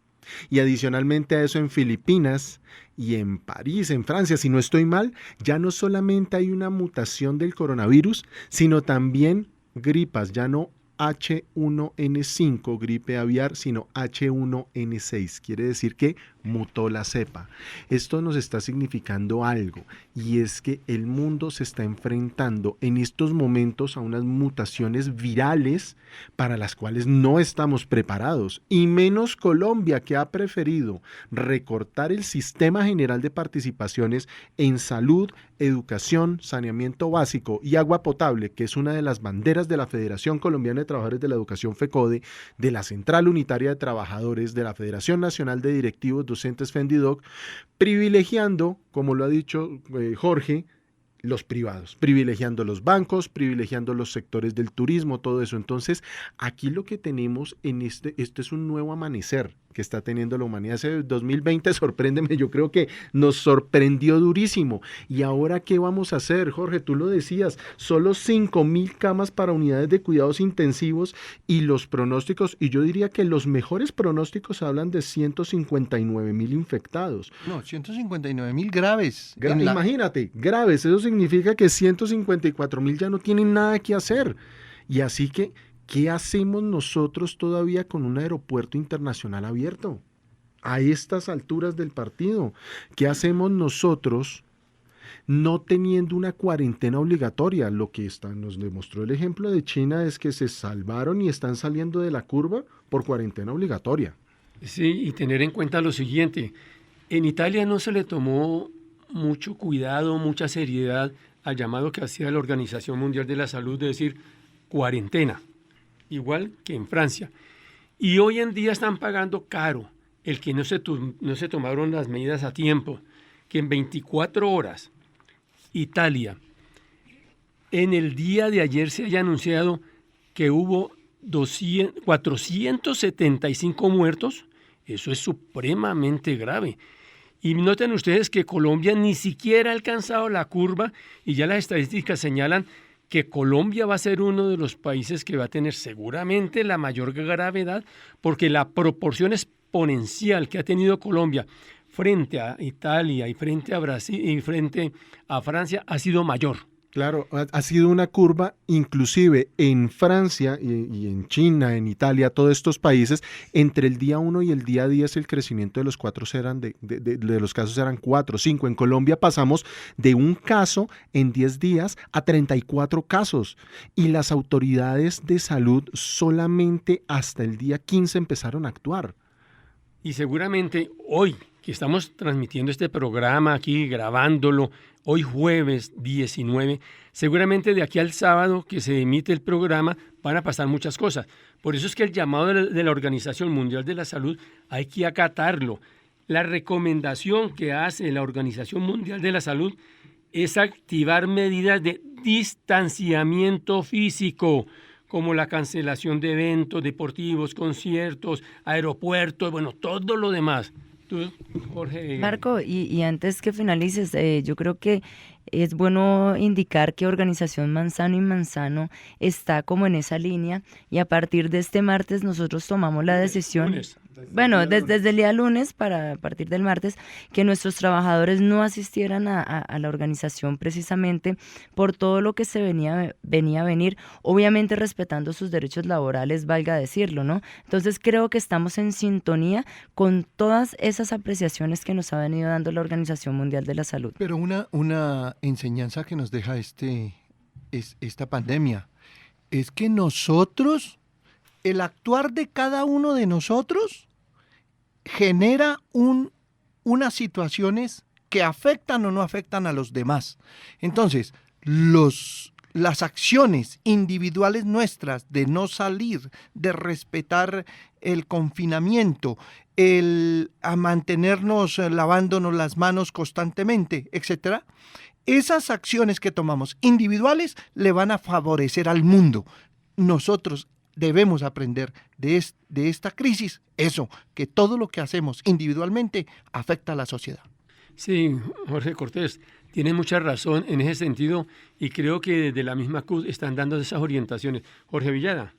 E: Y adicionalmente a eso, en Filipinas y en París, en Francia, si no estoy mal, ya no solamente hay una mutación del coronavirus, sino también gripas, ya no H1N5, gripe aviar, sino H1N6. Quiere decir que mutó la cepa. Esto nos está significando algo, y es que el mundo se está enfrentando en estos momentos a unas mutaciones virales para las cuales no estamos preparados, y menos Colombia, que ha preferido recortar el sistema general de participaciones en salud, educación, saneamiento básico y agua potable, que es una de las banderas de la Federación Colombiana de Trabajadores de la Educación FECODE, de la Central Unitaria de Trabajadores, de la Federación Nacional de Directivos Docentes FENDIDOC, privilegiando, como lo ha dicho Jorge, los privados, privilegiando los bancos, privilegiando los sectores del turismo, todo eso. Entonces, aquí lo que tenemos en esto es un nuevo amanecer que está teniendo la humanidad. Ese 2020, sorpréndeme, yo creo que nos sorprendió durísimo. ¿Y ahora qué vamos a hacer, Jorge? Tú lo decías, solo 5,000 camas para unidades de cuidados intensivos, y los pronósticos, y yo diría que los mejores pronósticos hablan de 159,000 infectados.
G: No, 159,000 graves.
E: Imagínate, graves, eso significa que 154,000 ya no tienen nada que hacer. Y así que, ¿qué hacemos nosotros todavía con un aeropuerto internacional abierto? A estas alturas del partido, ¿qué hacemos nosotros no teniendo una cuarentena obligatoria? Lo que nos demostró el ejemplo de China es que se salvaron y están saliendo de la curva por cuarentena obligatoria.
D: Sí, y tener en cuenta lo siguiente, en Italia no se le tomó mucho cuidado, mucha seriedad al llamado que hacía la Organización Mundial de la Salud de decir cuarentena, igual que en Francia. Y hoy en día están pagando caro el que no se tomaron las medidas a tiempo, que en 24 horas Italia, en el día de ayer se haya anunciado que hubo 475 muertos. Eso es supremamente grave. Y noten ustedes que Colombia ni siquiera ha alcanzado la curva, y ya las estadísticas señalan que Colombia va a ser uno de los países que va a tener seguramente la mayor gravedad, porque la proporción exponencial que ha tenido Colombia frente a Italia y frente a Brasil y frente a Francia ha sido mayor.
E: Claro, ha sido una curva, inclusive en Francia y en China, en Italia, todos estos países, entre el día 1 y el día 10 el crecimiento de los los casos eran 4, 5. En Colombia pasamos de un caso en 10 días a 34 casos, y las autoridades de salud solamente hasta el día 15 empezaron a actuar.
D: Y seguramente hoy, que estamos transmitiendo este programa aquí, grabándolo, hoy jueves 19, seguramente de aquí al sábado que se emite el programa van a pasar muchas cosas. Por eso es que el llamado de la Organización Mundial de la Salud hay que acatarlo. La recomendación que hace la Organización Mundial de la Salud es activar medidas de distanciamiento físico, como la cancelación de eventos deportivos, conciertos, aeropuertos, bueno, todo lo demás. Tú, Jorge.
C: Marco, y antes que finalices, yo creo que es bueno indicar que Organización Manzano y Manzano está como en esa línea, y a partir de este martes nosotros tomamos la decisión, desde el día lunes, a partir del martes, que nuestros trabajadores no asistieran a la organización, precisamente por todo lo que se venía a venir, obviamente respetando sus derechos laborales, valga decirlo, ¿no? Entonces creo que estamos en sintonía con todas esas apreciaciones que nos ha venido dando la Organización Mundial de la Salud.
G: Pero una enseñanza que nos deja esta pandemia es que nosotros, el actuar de cada uno de nosotros genera unas situaciones que afectan o no afectan a los demás. Entonces, las acciones individuales nuestras de no salir, de respetar el confinamiento, a mantenernos lavándonos las manos constantemente, etcétera, esas acciones que tomamos individuales le van a favorecer al mundo. Nosotros debemos aprender de esta crisis, que todo lo que hacemos individualmente afecta a la sociedad.
D: Sí, Jorge Cortés, tiene mucha razón en ese sentido, y creo que desde la misma CUT están dando esas orientaciones. Jorge Villada.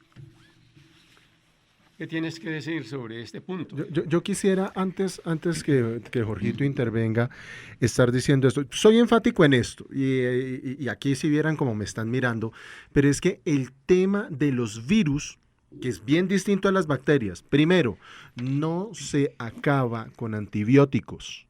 D: ¿Qué tienes que decir sobre este punto?
E: Yo quisiera, antes que Jorgito intervenga, estar diciendo esto. Soy enfático en esto, y aquí si vieran cómo me están mirando, pero es que el tema de los virus, que es bien distinto a las bacterias, primero, no se acaba con antibióticos.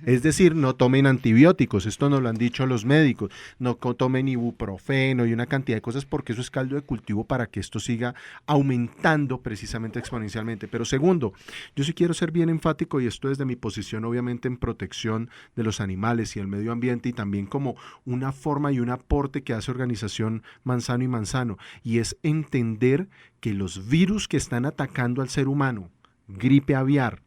E: Es decir, no tomen antibióticos, esto nos lo han dicho los médicos, no tomen ibuprofeno y una cantidad de cosas porque eso es caldo de cultivo para que esto siga aumentando precisamente exponencialmente. Pero segundo, yo sí quiero ser bien enfático y esto desde mi posición obviamente en protección de los animales y el medio ambiente y también como una forma y un aporte que hace Organización Manzano y Manzano, y es entender que los virus que están atacando al ser humano, gripe aviar,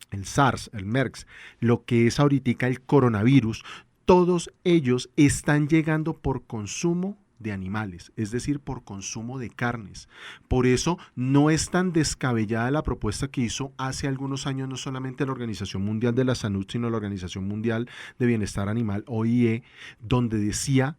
E: el SARS, el MERS, lo que es ahorita el coronavirus, todos ellos están llegando por consumo de animales, es decir, por consumo de carnes. Por eso no es tan descabellada la propuesta que hizo hace algunos años no solamente la Organización Mundial de la Salud, sino la Organización Mundial de Bienestar Animal, OIE, donde decía,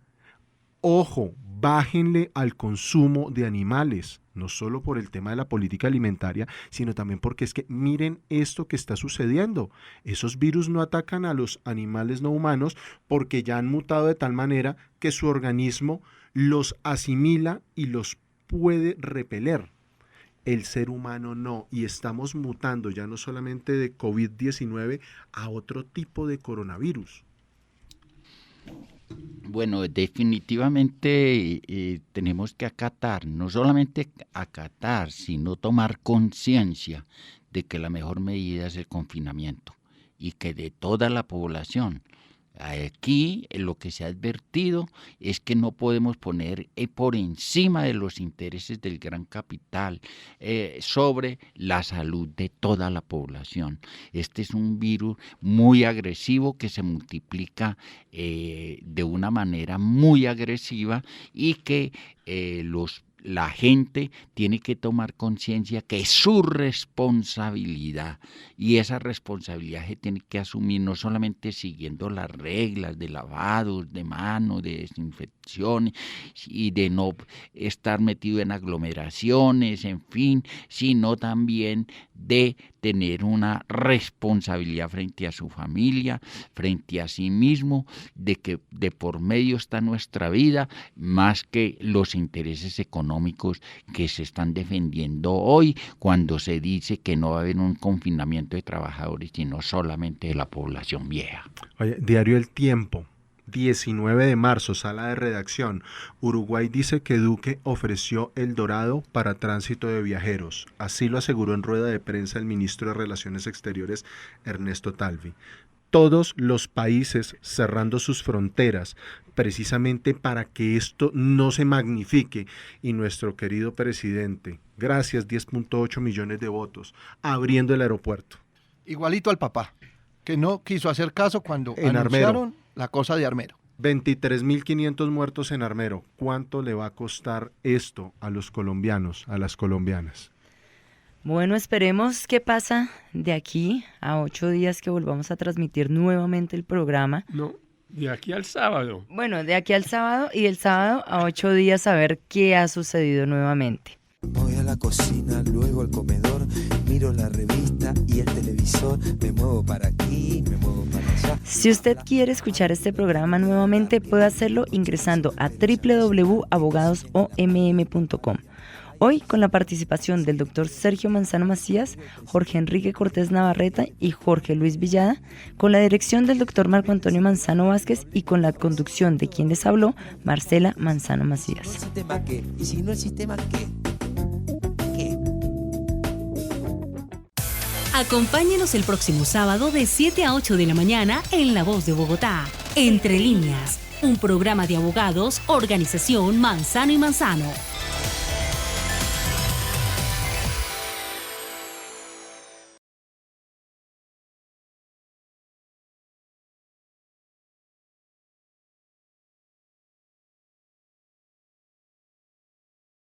E: ojo, bájenle al consumo de animales, no solo por el tema de la política alimentaria, sino también porque es que miren esto que está sucediendo. Esos virus no atacan a los animales no humanos porque ya han mutado de tal manera que su organismo los asimila y los puede repeler. El ser humano no, y estamos mutando ya no solamente de COVID-19 a otro tipo de coronavirus.
F: Bueno, definitivamente tenemos que acatar, no solamente acatar, sino tomar conciencia de que la mejor medida es el confinamiento y que de toda la población. Aquí lo que se ha advertido es que no podemos poner por encima de los intereses del gran capital sobre la salud de toda la población. Este es un virus muy agresivo que se multiplica de una manera muy agresiva y que la gente tiene que tomar conciencia que es su responsabilidad y esa responsabilidad se tiene que asumir no solamente siguiendo las reglas de lavados de manos, de desinfección y de no estar metido en aglomeraciones, en fin, sino también de tener una responsabilidad frente a su familia, frente a sí mismo, de que de por medio está nuestra vida, más que los intereses económicos que se están defendiendo hoy, cuando se dice que no va a haber un confinamiento de trabajadores, sino solamente de la población vieja.
E: Oye, Diario El Tiempo, 19 de marzo, sala de redacción. Uruguay dice que Duque ofreció El Dorado para tránsito de viajeros. Así lo aseguró en rueda de prensa el ministro de Relaciones Exteriores, Ernesto Talvi. Todos los países cerrando sus fronteras, precisamente para que esto no se magnifique. Y nuestro querido presidente, gracias, 10.8 millones de votos, abriendo el aeropuerto.
G: Igualito al papá, que no quiso hacer caso cuando
E: en
G: anunciaron
E: Armero.
G: La cosa de Armero.
E: 23.500 muertos en Armero. ¿Cuánto le va a costar esto a los colombianos, a las colombianas?
C: Bueno, esperemos qué pasa de aquí a 8 días que volvamos a transmitir nuevamente el programa.
D: No, de aquí al sábado.
C: Bueno, de aquí al sábado y del sábado a 8 días a ver qué ha sucedido nuevamente.
B: Voy a la cocina, luego al comedor, miro la revista y el televisor, me muevo para aquí, me muevo para allá.
C: Si usted quiere escuchar este programa nuevamente, puede hacerlo ingresando a www.abogadosomm.com. Hoy con la participación del doctor Sergio Manzano Macías, Jorge Enrique Cortés Navarreta y Jorge Luis Villada, con la dirección del doctor Marco Antonio Manzano Vázquez y con la conducción de quien les habló, Marcela Manzano Macías.
B: ¿El sistema qué? ¿Y si no el sistema qué? ¿Qué?
A: Acompáñenos el próximo sábado de 7 a 8 de la mañana en La Voz de Bogotá. Entre Líneas, un programa de abogados, Organización Manzano y Manzano.